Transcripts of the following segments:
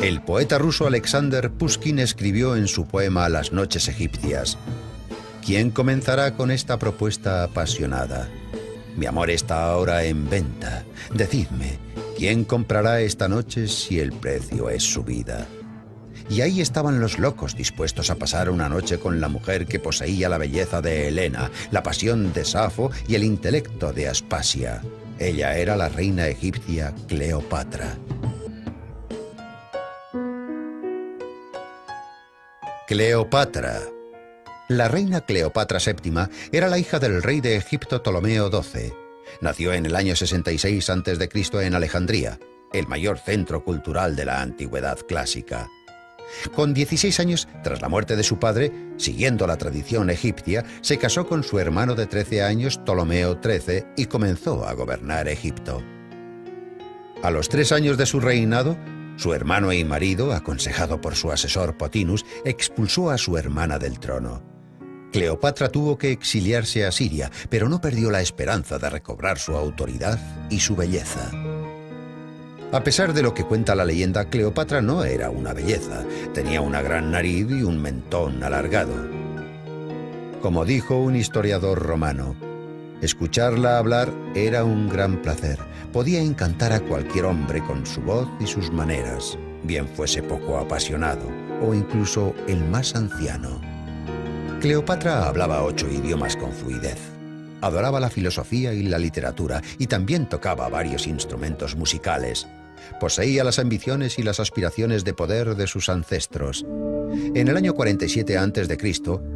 El poeta ruso Alexander Pushkin escribió en su poema Las noches egipcias: ¿quién comenzará con esta propuesta apasionada? Mi amor está ahora en venta. Decidme, ¿quién comprará esta noche si el precio es su vida? Y ahí estaban los locos dispuestos a pasar una noche con la mujer que poseía la belleza de Helena, la pasión de Safo y el intelecto de Aspasia. Ella era la reina egipcia Cleopatra. Cleopatra. La reina Cleopatra VII era la hija del rey de Egipto Ptolomeo XII. Nació en el año 66 a.C. en Alejandría, el mayor centro cultural de la antigüedad clásica. Con 16 años, tras la muerte de su padre, siguiendo la tradición egipcia, se casó con su hermano de 13 años, Ptolomeo XIII, y comenzó a gobernar Egipto. A los 3 años de su reinado, su hermano y marido, aconsejado por su asesor Potinus, expulsó a su hermana del trono. Cleopatra tuvo que exiliarse a Siria, pero no perdió la esperanza de recobrar su autoridad y su belleza. A pesar de lo que cuenta la leyenda, Cleopatra no era una belleza. Tenía una gran nariz y un mentón alargado. Como dijo un historiador romano, escucharla hablar era un gran placer. Podía encantar a cualquier hombre con su voz y sus maneras, bien fuese poco apasionado o incluso el más anciano. Cleopatra hablaba 8 idiomas con fluidez. Adoraba la filosofía y la literatura y también tocaba varios instrumentos musicales. Poseía las ambiciones y las aspiraciones de poder de sus ancestros. En el año 47 a.C.,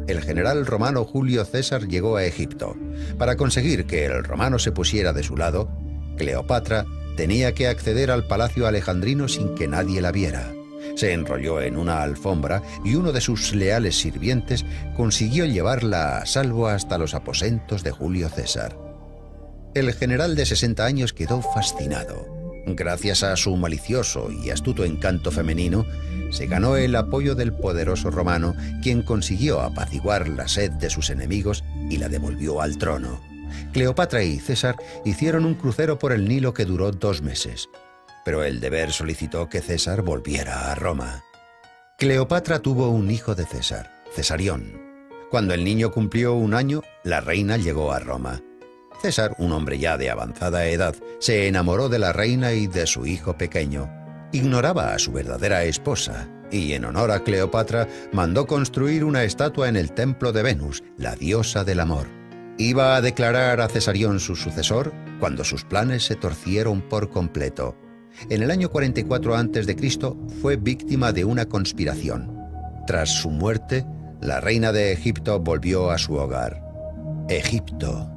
el general romano Julio César llegó a Egipto. Para conseguir que el romano se pusiera de su lado, Cleopatra tenía que acceder al palacio alejandrino sin que nadie la viera. Se enrolló en una alfombra y uno de sus leales sirvientes consiguió llevarla a salvo hasta los aposentos de Julio César. El general de 60 años quedó fascinado. Gracias a su malicioso y astuto encanto femenino, se ganó el apoyo del poderoso romano, quien consiguió apaciguar la sed de sus enemigos y la devolvió al trono. Cleopatra y César hicieron un crucero por el Nilo que duró 2 meses. Pero el deber solicitó que César volviera a Roma. Cleopatra tuvo un hijo de César, Cesarión. Cuando el niño cumplió 1 año, la reina llegó a Roma. César, un hombre ya de avanzada edad, se enamoró de la reina y de su hijo pequeño. Ignoraba a su verdadera esposa y, en honor a Cleopatra, mandó construir una estatua en el templo de Venus, la diosa del amor. Iba a declarar a Cesarión su sucesor cuando sus planes se torcieron por completo. En el año 44 a.C. fue víctima de una conspiración. Tras su muerte, la reina de Egipto volvió a su hogar, Egipto.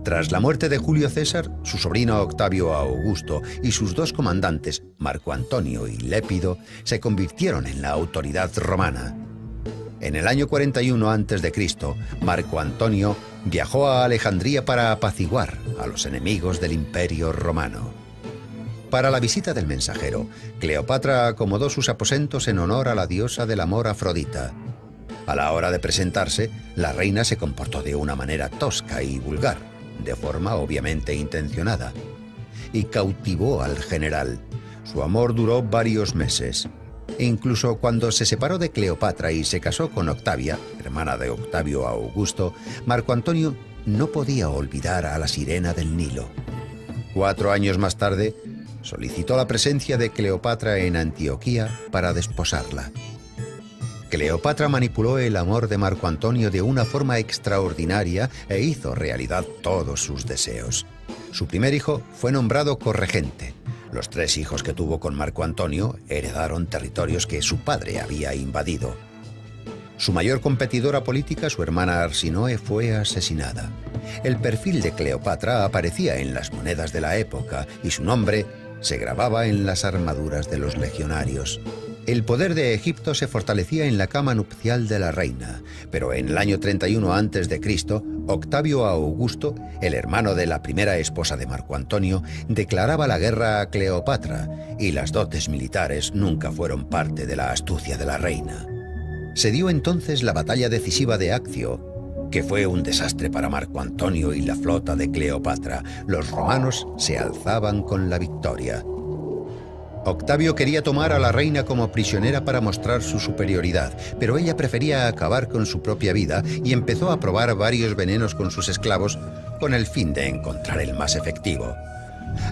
Tras la muerte de Julio César, su sobrino Octavio Augusto y sus 2 comandantes, Marco Antonio y Lépido, se convirtieron en la autoridad romana. En el año 41 a.C., Marco Antonio viajó a Alejandría para apaciguar a los enemigos del Imperio Romano. Para la visita del mensajero, Cleopatra acomodó sus aposentos en honor a la diosa del amor Afrodita. A la hora de presentarse, la reina se comportó de una manera tosca y vulgar, de forma obviamente intencionada, y cautivó al general. Su amor duró varios meses. E incluso cuando se separó de Cleopatra y se casó con Octavia, hermana de Octavio Augusto, Marco Antonio no podía olvidar a la sirena del Nilo. 4 años más tarde, solicitó la presencia de Cleopatra en Antioquía para desposarla. Cleopatra manipuló el amor de Marco Antonio de una forma extraordinaria e hizo realidad todos sus deseos. Su primer hijo fue nombrado corregente. Los 3 hijos que tuvo con Marco Antonio heredaron territorios que su padre había invadido. Su mayor competidora política, su hermana Arsinoe, fue asesinada. El perfil de Cleopatra aparecía en las monedas de la época y su nombre se grababa en las armaduras de los legionarios. El poder de Egipto se fortalecía en la cama nupcial de la reina, pero en el año 31 a.C., Octavio Augusto, el hermano de la primera esposa de Marco Antonio, declaraba la guerra a Cleopatra, y las dotes militares nunca fueron parte de la astucia de la reina. Se dio entonces la batalla decisiva de Accio, que fue un desastre para Marco Antonio y la flota de Cleopatra. Los romanos se alzaban con la victoria. Octavio quería tomar a la reina como prisionera para mostrar su superioridad, pero ella prefería acabar con su propia vida y empezó a probar varios venenos con sus esclavos con el fin de encontrar el más efectivo.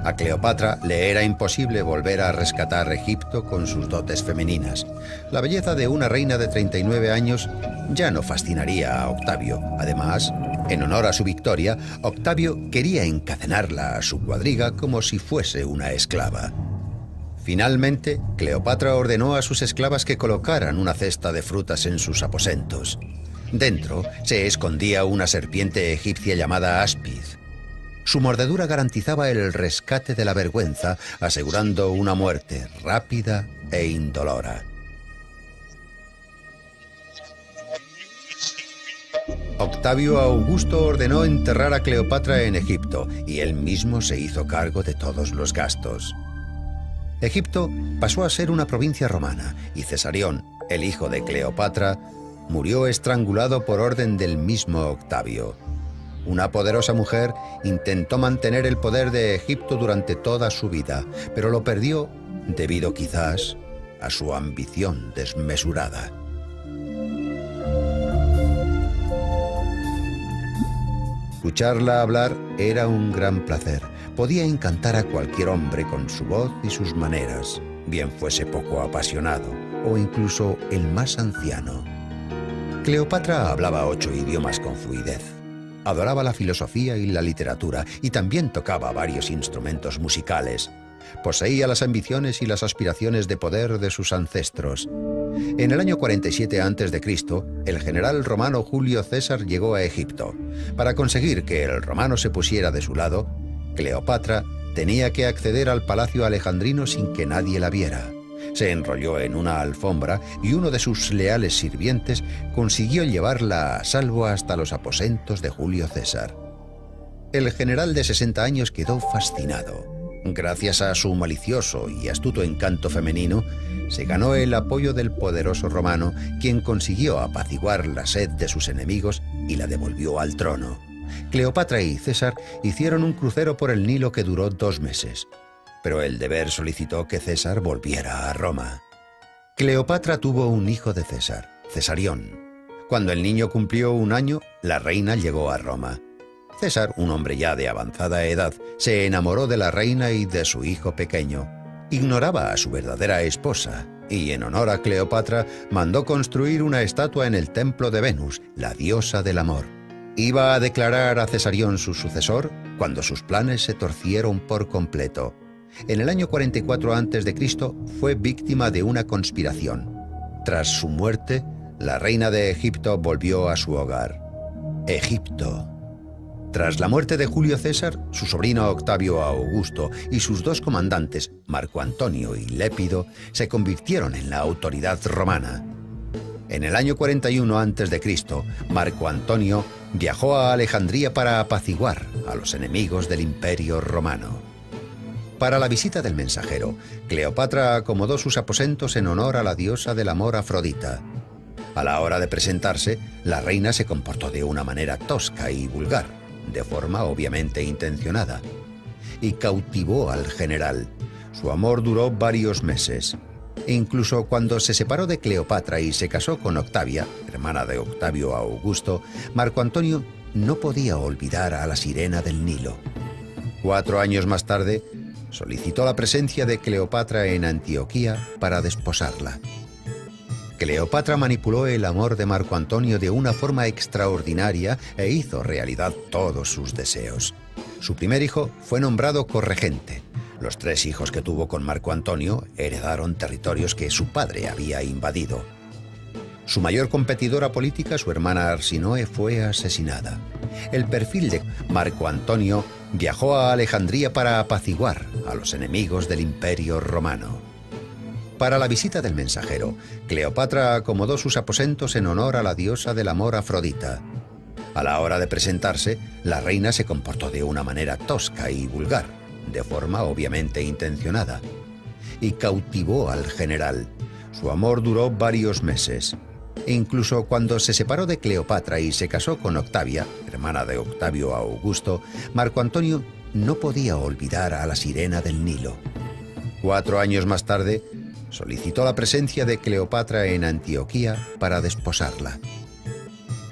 A Cleopatra le era imposible volver a rescatar Egipto con sus dotes femeninas. La belleza de una reina de 39 años ya no fascinaría a Octavio. Además, en honor a su victoria, Octavio quería encadenarla a su cuadriga como si fuese una esclava. Finalmente, Cleopatra ordenó a sus esclavas que colocaran una cesta de frutas en sus aposentos. Dentro se escondía una serpiente egipcia llamada Áspiz. Su mordedura garantizaba el rescate de la vergüenza, asegurando una muerte rápida e indolora. Octavio Augusto ordenó enterrar a Cleopatra en Egipto y él mismo se hizo cargo de todos los gastos. Egipto pasó a ser una provincia romana y Cesarión, el hijo de Cleopatra, murió estrangulado por orden del mismo Octavio. Una poderosa mujer intentó mantener el poder de Egipto durante toda su vida, pero lo perdió debido quizás a su ambición desmesurada. Escucharla hablar era un gran placer. Podía encantar a cualquier hombre con su voz y sus maneras, bien fuese poco apasionado o incluso el más anciano. Cleopatra hablaba 8 idiomas con fluidez. Adoraba la filosofía y la literatura y también tocaba varios instrumentos musicales. Poseía las ambiciones y las aspiraciones de poder de sus ancestros. En el año 47 a.C., el general romano Julio César llegó a Egipto. Para conseguir que el romano se pusiera de su lado, Cleopatra tenía que acceder al palacio alejandrino sin que nadie la viera. Se enrolló en una alfombra y uno de sus leales sirvientes consiguió llevarla a salvo hasta los aposentos de Julio César. El general de 60 años quedó fascinado. Gracias a su malicioso y astuto encanto femenino, se ganó el apoyo del poderoso romano, quien consiguió apaciguar la sed de sus enemigos y la devolvió al trono. Cleopatra y César hicieron un crucero por el Nilo que duró 2 meses. Pero el deber solicitó que César volviera a Roma. Cleopatra tuvo un hijo de César, Cesarión. Cuando el niño cumplió 1 año, la reina llegó a Roma. César, un hombre ya de avanzada edad, se enamoró de la reina y de su hijo pequeño. Ignoraba a su verdadera esposa y, en honor a Cleopatra, mandó construir una estatua en el templo de Venus, la diosa del amor. Iba a declarar a Cesarión su sucesor cuando sus planes se torcieron por completo. En el año 44 a.C. fue víctima de una conspiración. Tras su muerte, la reina de Egipto volvió a su hogar, Egipto. Tras la muerte de Julio César, su sobrino Octavio Augusto y sus 2 comandantes, Marco Antonio y Lépido, se convirtieron en la autoridad romana. En el año 41 a.C., Marco Antonio viajó a Alejandría para apaciguar a los enemigos del Imperio Romano. Para la visita del mensajero, Cleopatra acomodó sus aposentos en honor a la diosa del amor Afrodita. A la hora de presentarse, la reina se comportó de una manera tosca y vulgar, de forma obviamente intencionada, y cautivó al general. Su amor duró varios meses. E incluso cuando se separó de Cleopatra y se casó con Octavia, hermana de Octavio Augusto, Marco Antonio no podía olvidar a la sirena del Nilo. 4 años más tarde, solicitó la presencia de Cleopatra en Antioquía para desposarla. Cleopatra manipuló el amor de Marco Antonio de una forma extraordinaria e hizo realidad todos sus deseos. Su primer hijo fue nombrado corregente. Los 3 hijos que tuvo con Marco Antonio heredaron territorios que su padre había invadido. Su mayor competidora política, su hermana Arsinoe, fue asesinada. El perfil de Marco Antonio viajó a Alejandría para apaciguar a los enemigos del Imperio Romano. Para la visita del mensajero, Cleopatra acomodó sus aposentos en honor a la diosa del amor Afrodita. A la hora de presentarse, la reina se comportó de una manera tosca y vulgar, de forma obviamente intencionada, y cautivó al general. Su amor duró varios meses. E incluso cuando se separó de Cleopatra y se casó con Octavia, hermana de Octavio Augusto, Marco Antonio no podía olvidar a la sirena del Nilo. 4 años más tarde, solicitó la presencia de Cleopatra en Antioquía para desposarla.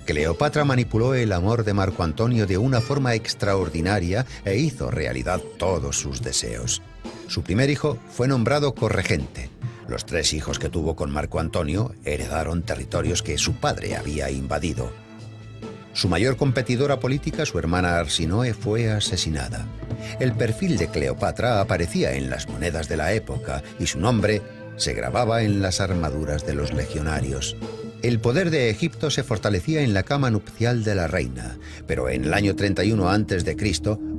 Cleopatra manipuló el amor de Marco Antonio de una forma extraordinaria e hizo realidad todos sus deseos. Su primer hijo fue nombrado corregente. Los 3 hijos que tuvo con Marco Antonio heredaron territorios que su padre había invadido. Su mayor competidora política, su hermana Arsinoe, fue asesinada. El perfil de Cleopatra aparecía en las monedas de la época y su nombre se grababa en las armaduras de los legionarios. El poder de Egipto se fortalecía en la cama nupcial de la reina, pero en el año 31 a.C.,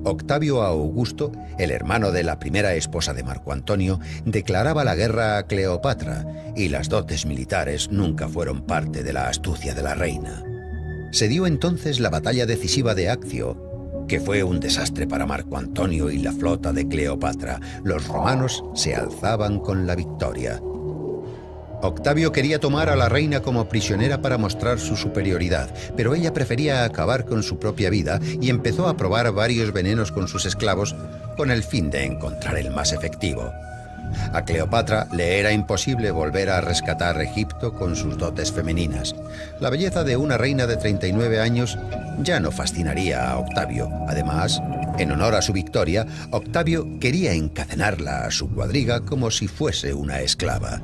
Octavio Augusto, el hermano de la primera esposa de Marco Antonio, declaraba la guerra a Cleopatra y las dotes militares nunca fueron parte de la astucia de la reina. Se dio entonces la batalla decisiva de Accio, que fue un desastre para Marco Antonio y la flota de Cleopatra. Los romanos se alzaban con la victoria. Octavio quería tomar a la reina como prisionera para mostrar su superioridad, pero ella prefería acabar con su propia vida y empezó a probar varios venenos con sus esclavos con el fin de encontrar el más efectivo. A Cleopatra le era imposible volver a rescatar Egipto con sus dotes femeninas. La belleza de una reina de 39 años ya no fascinaría a Octavio. Además, en honor a su victoria, Octavio quería encadenarla a su cuadriga como si fuese una esclava.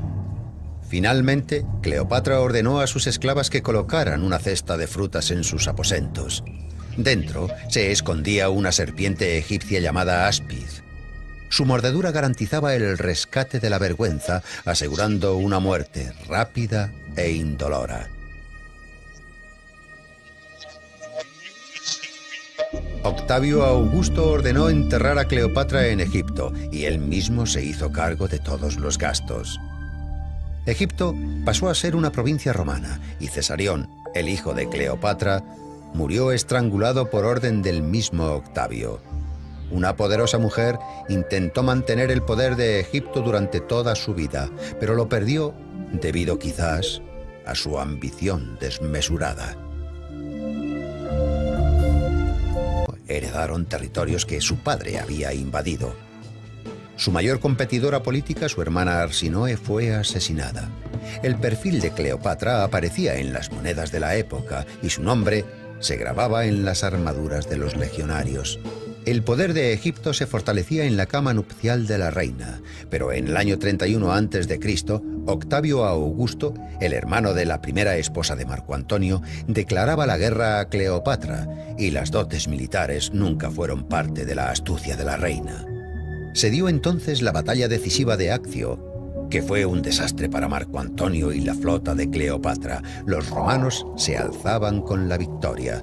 Finalmente, Cleopatra ordenó a sus esclavas que colocaran una cesta de frutas en sus aposentos. Dentro se escondía una serpiente egipcia llamada Aspis. Su mordedura garantizaba el rescate de la vergüenza, asegurando una muerte rápida e indolora. Octavio Augusto ordenó enterrar a Cleopatra en Egipto y él mismo se hizo cargo de todos los gastos. Egipto pasó a ser una provincia romana y Cesarión, el hijo de Cleopatra, murió estrangulado por orden del mismo Octavio. Una poderosa mujer intentó mantener el poder de Egipto durante toda su vida, pero lo perdió debido quizás a su ambición desmesurada. Heredaron territorios que su padre había invadido. Su mayor competidora política, su hermana Arsinoe, fue asesinada. El perfil de Cleopatra aparecía en las monedas de la época y su nombre se grababa en las armaduras de los legionarios. El poder de Egipto se fortalecía en la cama nupcial de la reina, pero en el año 31 a.C., Octavio Augusto, el hermano de la primera esposa de Marco Antonio, declaraba la guerra a Cleopatra y las dotes militares nunca fueron parte de la astucia de la reina. Se dio entonces la batalla decisiva de Accio, que fue un desastre para Marco Antonio y la flota de Cleopatra. Los romanos se alzaban con la victoria.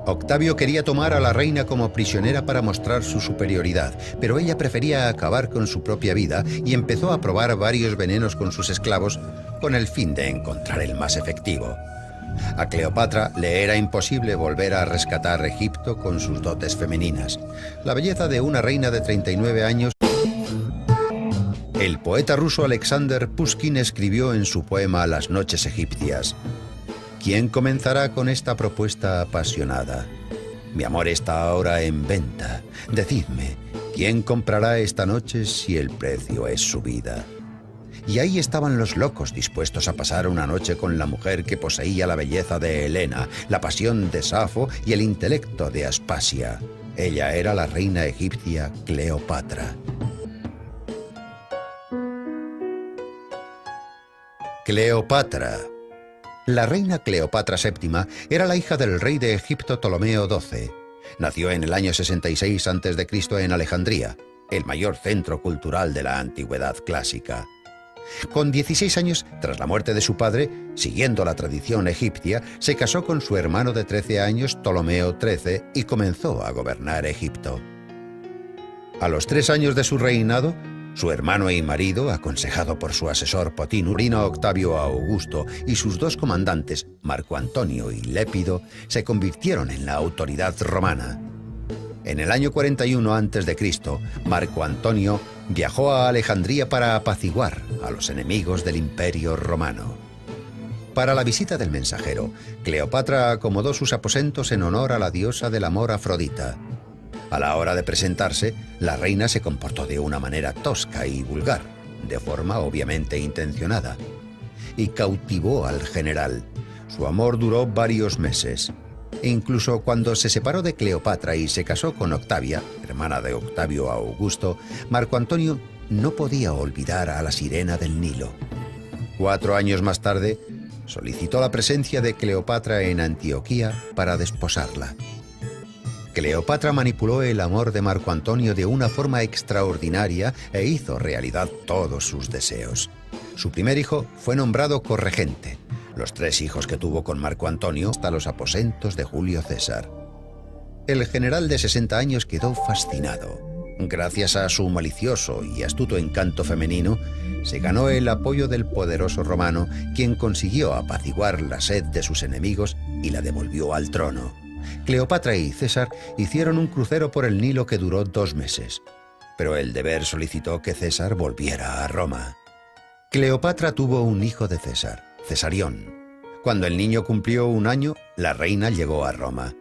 Octavio quería tomar a la reina como prisionera para mostrar su superioridad, pero ella prefería acabar con su propia vida y empezó a probar varios venenos con sus esclavos con el fin de encontrar el más efectivo. A Cleopatra le era imposible volver a rescatar Egipto con sus dotes femeninas. La belleza de una reina de 39 años. El poeta ruso Alexander Pushkin escribió en su poema Las noches egipcias: ¿quién comenzará con esta propuesta apasionada? Mi amor está ahora en venta. Decidme, ¿quién comprará esta noche si el precio es su vida? Y ahí estaban los locos dispuestos a pasar una noche con la mujer que poseía la belleza de Helena, la pasión de Safo y el intelecto de Aspasia. Ella era la reina egipcia Cleopatra. Cleopatra. La reina Cleopatra VII era la hija del rey de Egipto Ptolomeo XII. Nació en el año 66 a.C. en Alejandría, el mayor centro cultural de la antigüedad clásica. Con 16 años, tras la muerte de su padre, siguiendo la tradición egipcia, se casó con su hermano de 13 años, Ptolomeo XIII, y comenzó a gobernar Egipto. A los 3 años de su reinado, su hermano y marido, aconsejado por su asesor Potinurino Octavio Augusto y sus 2 comandantes, Marco Antonio y Lépido, se convirtieron en la autoridad romana. En el año 41 a.C., Marco Antonio viajó a Alejandría para apaciguar a los enemigos del Imperio Romano. Para la visita del mensajero, Cleopatra acomodó sus aposentos en honor a la diosa del amor Afrodita. A la hora de presentarse, la reina se comportó de una manera tosca y vulgar, de forma obviamente intencionada, y cautivó al general. Su amor duró varios meses. Incluso cuando se separó de Cleopatra y se casó con Octavia, hermana de Octavio Augusto, Marco Antonio no podía olvidar a la sirena del Nilo. 4 años más tarde, solicitó la presencia de Cleopatra en Antioquía para desposarla. Cleopatra manipuló el amor de Marco Antonio de una forma extraordinaria e hizo realidad todos sus deseos. Su primer hijo fue nombrado corregente. Los 3 hijos que tuvo con Marco Antonio hasta los aposentos de Julio César. El general de 60 años quedó fascinado. Gracias a su malicioso y astuto encanto femenino, se ganó el apoyo del poderoso romano, quien consiguió apaciguar la sed de sus enemigos y la devolvió al trono. Cleopatra y César hicieron un crucero por el Nilo que duró 2 meses, pero el deber solicitó que César volviera a Roma. Cleopatra tuvo un hijo de César, Cesarión. Cuando el niño cumplió 1 año, la reina llegó a Roma.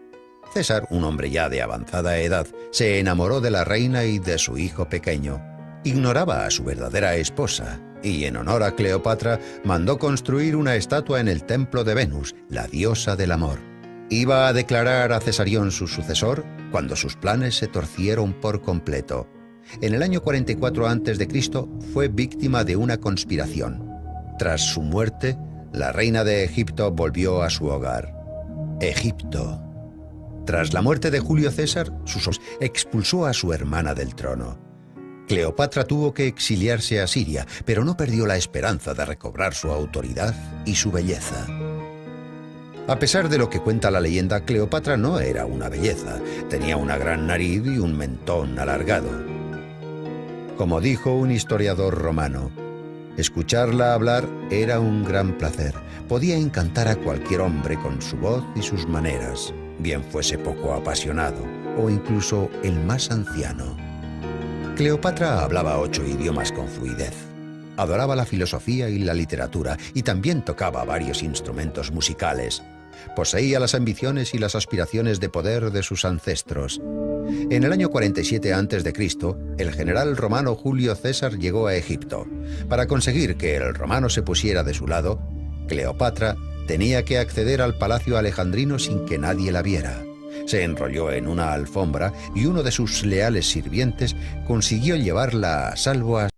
César, un hombre ya de avanzada edad, se enamoró de la reina y de su hijo pequeño. Ignoraba a su verdadera esposa y, en honor a Cleopatra, mandó construir una estatua en el templo de Venus, la diosa del amor. Iba a declarar a Cesarión su sucesor cuando sus planes se torcieron por completo. En el año 44 a.C. fue víctima de una conspiración. Tras su muerte, la reina de Egipto volvió a su hogar, Egipto. Tras la muerte de Julio César, expulsó a su hermana del trono. Cleopatra tuvo que exiliarse a Siria, pero no perdió la esperanza de recobrar su autoridad y su belleza. A pesar de lo que cuenta la leyenda, Cleopatra no era una belleza. Tenía una gran nariz y un mentón alargado. Como dijo un historiador romano, escucharla hablar era un gran placer. Podía encantar a cualquier hombre con su voz y sus maneras, bien fuese poco apasionado o incluso el más anciano. Cleopatra hablaba 8 idiomas con fluidez. Adoraba la filosofía y la literatura y también tocaba varios instrumentos musicales. Poseía las ambiciones y las aspiraciones de poder de sus ancestros. En el año 47 a.C., el general romano Julio César llegó a Egipto. Para conseguir que el romano se pusiera de su lado, Cleopatra tenía que acceder al palacio alejandrino sin que nadie la viera. Se enrolló en una alfombra y uno de sus leales sirvientes consiguió llevarla a salvo a